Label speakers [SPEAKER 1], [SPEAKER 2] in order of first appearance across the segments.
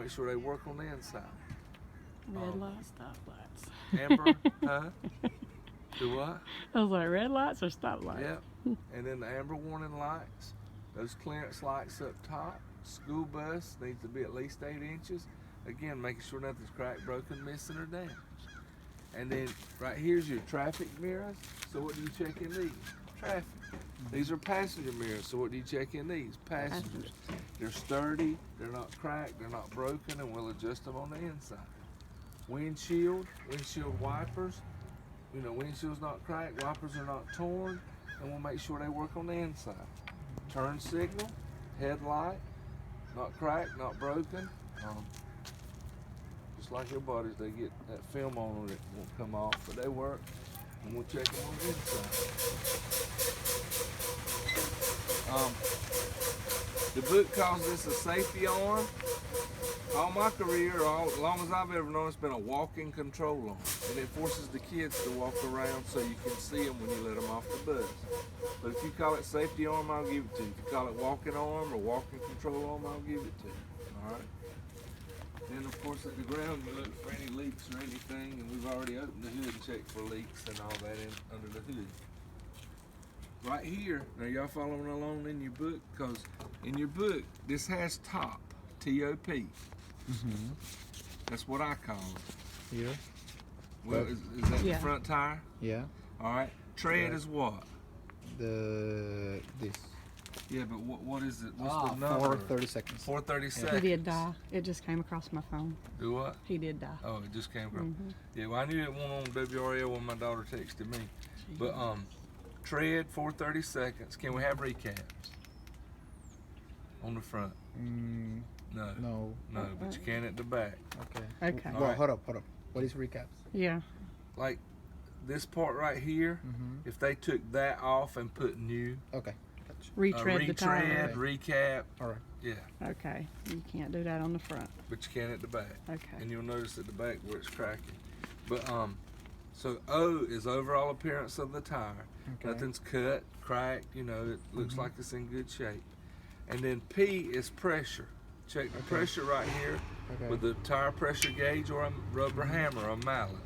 [SPEAKER 1] make sure they work on the inside.
[SPEAKER 2] Red lights, stoplights.
[SPEAKER 1] Amber, huh? Do what?
[SPEAKER 2] I was like, red lights or stoplights?
[SPEAKER 1] Yep. And then the amber warning lights, those clearance lights up top. School bus needs to be at least 8 inches. Again, making sure nothing's cracked, broken, missing, or damaged. And then right here's your traffic mirrors. So what do you check in these? Traffic. These are passenger mirrors. So what do you check in these? Passengers. They're sturdy, they're not cracked, they're not broken, and we'll adjust them on the inside. Windshield wipers. You know, windshield's not cracked, wipers are not torn, and we'll make sure they work on the inside. Turn signal, headlight, not cracked, not broken. Just like your bodies, they get that film on them that won't come off, but they work, and we'll check them on the inside. The book calls this a safety arm. All my career, as long as I've ever known, it's been a walking control arm, and it forces the kids to walk around so you can see them when you let them off the bus. But if you call it safety arm, I'll give it to you. If you call it walking arm or walking control arm, I'll give it to you. All right. Then, of course, at the ground, you look for any leaks or anything, and we've already opened the hood and checked for leaks and all that under the hood. Right here, now y'all following along in your book, because in your book, this has top, T-O-P.
[SPEAKER 3] Mm-hmm.
[SPEAKER 1] That's what I call it.
[SPEAKER 3] Here?
[SPEAKER 1] Well, is that the front tire?
[SPEAKER 3] Yeah.
[SPEAKER 1] All right. Tread is what?
[SPEAKER 3] This.
[SPEAKER 1] Yeah, but what is it? What's the number?
[SPEAKER 3] 430 seconds.
[SPEAKER 1] 430
[SPEAKER 2] He
[SPEAKER 1] seconds.
[SPEAKER 2] did die. It just came across my phone.
[SPEAKER 1] Do what?
[SPEAKER 2] He did die.
[SPEAKER 1] Oh, it just came across.
[SPEAKER 2] Mm-hmm.
[SPEAKER 1] Yeah, well, I knew it went on WRL when my daughter texted me. But tread 430 seconds. Can we have recaps on the front? No.
[SPEAKER 3] No.
[SPEAKER 1] No, but you can at the back.
[SPEAKER 3] Okay.
[SPEAKER 2] Okay.
[SPEAKER 1] All
[SPEAKER 3] Well,
[SPEAKER 1] right.
[SPEAKER 3] hold up. What is recaps?
[SPEAKER 2] Yeah.
[SPEAKER 1] Like this part right here, if they took that off and put new,
[SPEAKER 3] Okay. Gotcha.
[SPEAKER 2] Retread the tire.
[SPEAKER 1] retread, recap,
[SPEAKER 3] All right.
[SPEAKER 1] yeah,
[SPEAKER 2] Okay. You can't do that on the front.
[SPEAKER 1] but you can at the back.
[SPEAKER 2] Okay.
[SPEAKER 1] And you'll notice at the back where it's cracking. But so O is overall appearance of the tire.
[SPEAKER 3] Okay.
[SPEAKER 1] Nothing's cut, cracked, you know, it looks like it's in good shape. And then P is pressure. Check the pressure right here
[SPEAKER 3] Okay.
[SPEAKER 1] with the tire pressure gauge or a rubber hammer, a mallet.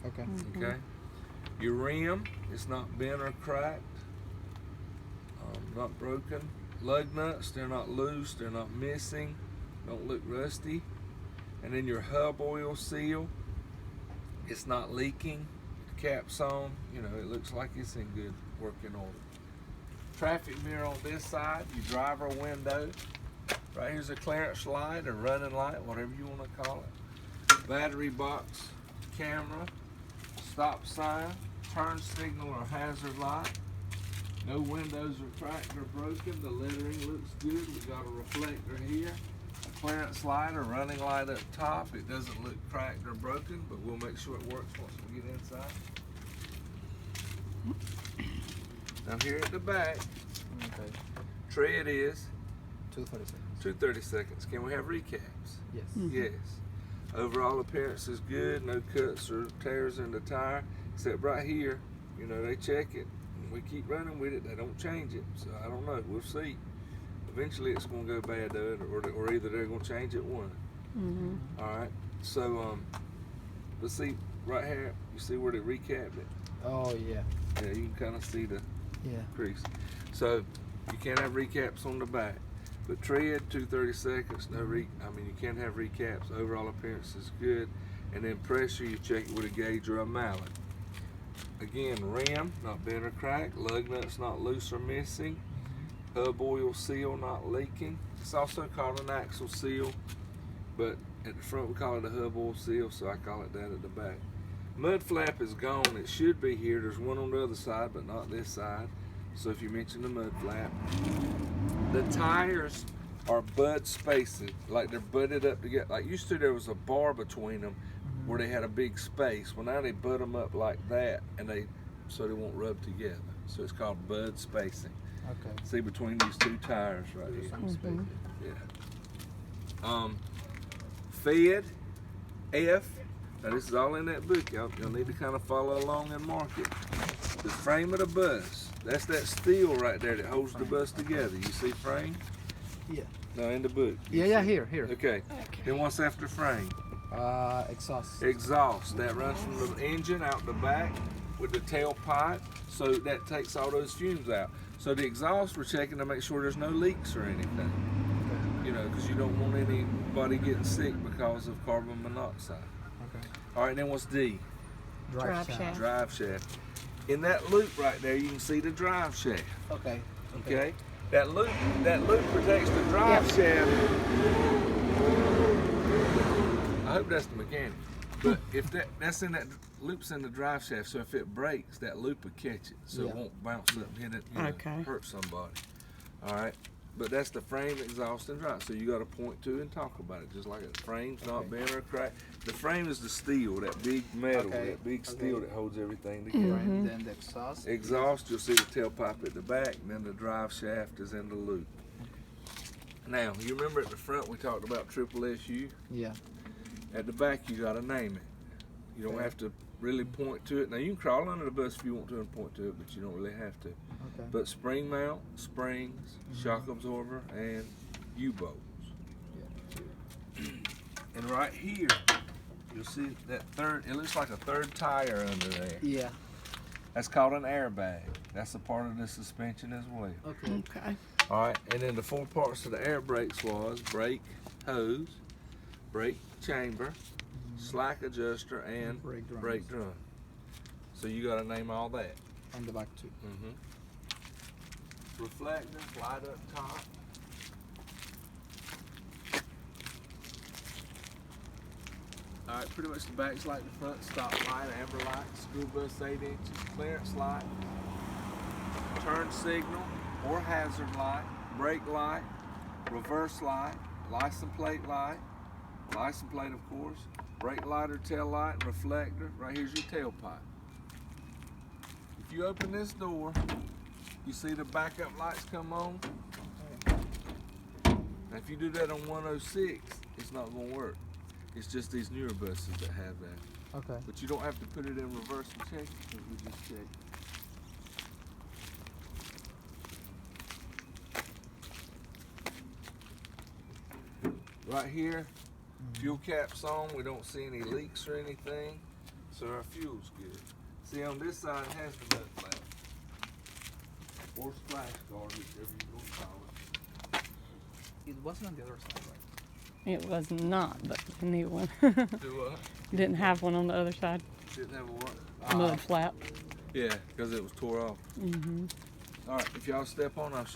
[SPEAKER 3] Okay.
[SPEAKER 1] Okay. Your rim is not bent or cracked, not broken. Lug nuts, they're not loose, they're not missing, don't look rusty. And then your hub oil seal, it's not leaking. The cap's on, you know, it looks like it's in good working order. Traffic mirror on this side, your driver window. Right here's a clearance light or running light, whatever you want to call it. Battery box, camera, stop sign, turn signal or hazard light. No windows are cracked or broken. The lettering looks good. We got a reflector here. A clearance light or running light up top. It doesn't look cracked or broken, but we'll make sure it works once we get inside. Now here at the back,
[SPEAKER 3] Okay.
[SPEAKER 1] tread is
[SPEAKER 3] 230 seconds.
[SPEAKER 1] 230 seconds. Can we have recaps?
[SPEAKER 3] Yes.
[SPEAKER 1] Yes. Overall appearance is good. No cuts or tears in the tire, except right here. You know, they check it. And we keep running with it. They don't change it. So I don't know. We'll see. Eventually, it's going to go bad, though, or either they're going to change it one. All right. So let's see right here. You see where they recapped it?
[SPEAKER 3] Oh yeah.
[SPEAKER 1] Yeah, you can kind of see the
[SPEAKER 3] Yeah.
[SPEAKER 1] crease. So you can't have recaps on the back. But tread 230 seconds. You can't have recaps. Overall appearance is good. And then pressure, you check it with a gauge or a mallet. Again, rim not bent or cracked. Lug nuts not loose or missing. Hub oil seal not leaking. It's also called an axle seal, but at the front we call it a hub oil seal, so I call it that at the back. Mud flap is gone. It should be here. There's one on the other side, but not this side. So if you mention the mud flap, the tires are bud spaced, like they're butted up together. Like used to, there was a bar between them where they had a big space. Well, now they butt them up like that, and so they won't rub together. So it's called bud spacing.
[SPEAKER 3] Okay.
[SPEAKER 1] See between these two tires right here. Yeah. Fed, F. Now this is all in that book. Y'all need to kind of follow along and mark it. The frame of the bus. That's that steel right there that holds the bus together. You see frame?
[SPEAKER 3] Yeah.
[SPEAKER 1] No, in the book.
[SPEAKER 3] Yeah, here.
[SPEAKER 1] Okay. Then what's after frame?
[SPEAKER 3] Exhaust.
[SPEAKER 1] Exhaust. That runs from the engine out the back with the tailpipe, so that takes all those fumes out. So the exhaust, we're checking to make sure there's no leaks or anything. You know, because you don't want anybody getting sick because of carbon monoxide.
[SPEAKER 3] Okay.
[SPEAKER 1] All right, then what's D?
[SPEAKER 2] Drive shaft.
[SPEAKER 1] Drive shaft. In that loop right there, you can see the drive shaft.
[SPEAKER 3] Okay.
[SPEAKER 1] Okay. That loop protects the drive shaft. I hope that's the mechanic. But if that's in that loop's in the drive shaft, so if it breaks, that loop will catch it, so
[SPEAKER 3] Yeah.
[SPEAKER 1] it won't bounce up and hit it, you know,
[SPEAKER 2] Okay.
[SPEAKER 1] hurt somebody. All right. But that's the frame, exhaust, and drive. So you got to point to and talk about it, just like it. The frame's not bent or cracked. The frame is the steel, that big metal,
[SPEAKER 3] Okay.
[SPEAKER 1] that big steel
[SPEAKER 3] Okay.
[SPEAKER 1] that holds everything together.
[SPEAKER 3] Right, then the exhaust.
[SPEAKER 1] Exhaust, you'll see the tailpipe at the back, and then the drive shaft is in the loop. Now, you remember at the front we talked about triple SU?
[SPEAKER 3] Yeah.
[SPEAKER 1] At the back, you got to name it. You don't
[SPEAKER 3] Okay.
[SPEAKER 1] have to really point to it. Now, you can crawl under the bus if you want to and point to it, but you don't really have to.
[SPEAKER 3] Okay.
[SPEAKER 1] But spring mount, springs, shock absorber, and U-bolts. And right here, you'll see that third, it looks like a third tire under there.
[SPEAKER 3] Yeah.
[SPEAKER 1] That's called an airbag. That's a part of the suspension as well.
[SPEAKER 3] Okay.
[SPEAKER 2] Okay.
[SPEAKER 1] All right, and then the four parts of the air brakes was brake hose, brake chamber, slack adjuster, and
[SPEAKER 3] Brake drums.
[SPEAKER 1] brake drum. So you got to name all that.
[SPEAKER 3] On the back too.
[SPEAKER 1] Reflectors, light up top. All right, pretty much the back's like the front. Stop light, amber light, school bus 8 inches, clearance light, turn signal or hazard light, brake light, reverse light, license plate light, license plate of course, brake light or tail light, and reflector. Right here's your tailpipe. If you open this door, you see the backup lights come on. Now if you do that on 106, it's not going to work. It's just these newer buses that have that.
[SPEAKER 3] Okay.
[SPEAKER 1] But you don't have to put it in reverse and check it, because we just checked. Right here, fuel cap's on. We don't see any leaks or anything, so our fuel's good. See, on this side it has the mud flap or splash guard, whichever you want to call it.
[SPEAKER 3] It wasn't on the other side, right?
[SPEAKER 2] It was not, but the new one.
[SPEAKER 1] Do what?
[SPEAKER 2] Didn't have one on the other side.
[SPEAKER 1] Didn't have a what?
[SPEAKER 2] Mud flap.
[SPEAKER 1] Yeah, because it was tore off.
[SPEAKER 2] Mm-hmm.
[SPEAKER 1] All right, if y'all step on, I'll show